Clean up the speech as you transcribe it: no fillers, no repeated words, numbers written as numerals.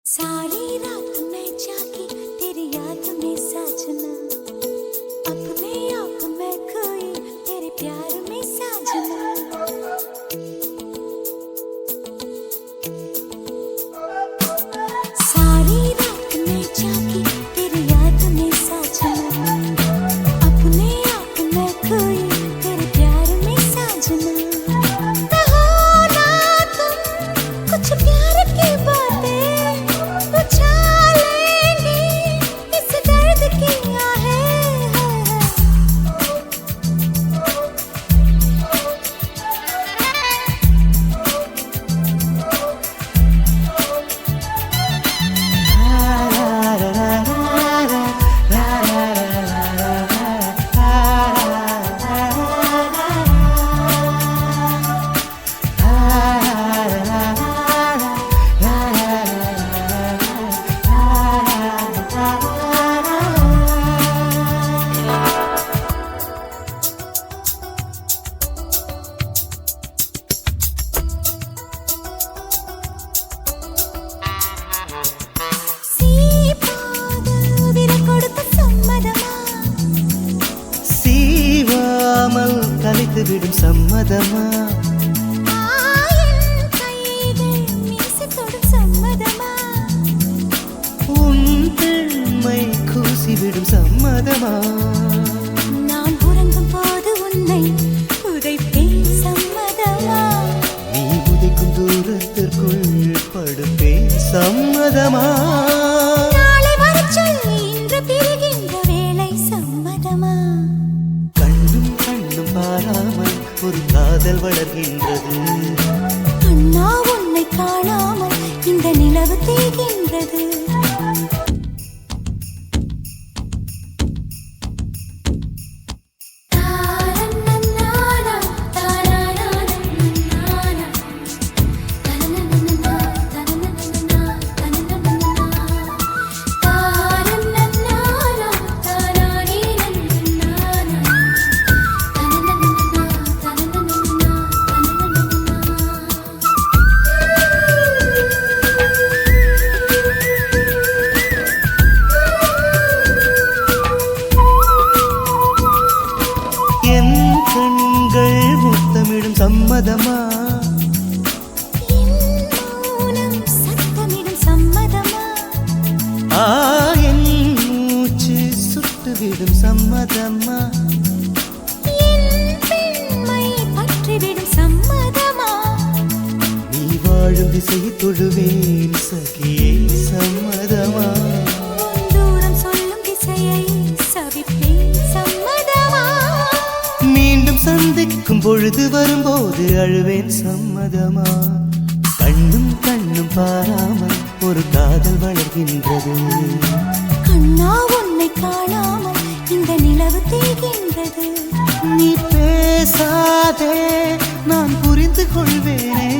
सारी रात मैं जागी तेरी याद में साजना, अपने आप में खोई तेरे प्यार में साजना। सारी रात मैं जागी तेरी याद में साजना, अपने आप में खोई तेरे प्यार में साजना। कहो ना तुम कुछ प्यार की बातें, விடும் சம்மதமா, உன் பெண்மை கூசிவிடும் சம்மதமா, நான் உறங்கும் போது உன்னை உதைப்பேன் சம்மதமா, நீ உதைக்கும் தூரத்திற்குள் படுப்பேன் சம்மதமா, நாளை வரச் சொல்லி இன்று பிரிகின்ற வேளை சம்மதமா. பாராமல் ஒரு காதல் வளர்கின்றது, அண்ணா உன்னை காணாமல் இந்த நிலவு தேய்கின்றது. சம்மதமா, சத்தமிடும் சம்மதமா, என் மூச்சு சுட்டுவிடும் சம்மதமா, என் பெண்மை பற்றிவிடும் சம்மதமா, நீ வாழும் திசையை தொழுவேன் சகியே சம்மதமா, தூரம் சொல்லும் திசையை சவிப்பேன் சம்மதமா, மீண்டும் சந்திக்கும் பொழுது வரும்போது அழுவேன் சம்மதமா. கண்ணும் கண்ணும் பாராமல் ஒரு காதல் வளர்கின்றது, கண்ணா உன்னை காணாமல் இந்த நிலவு தேய்கின்றது. நீ பேசாதே நான் புரிந்து கொள்வேனே.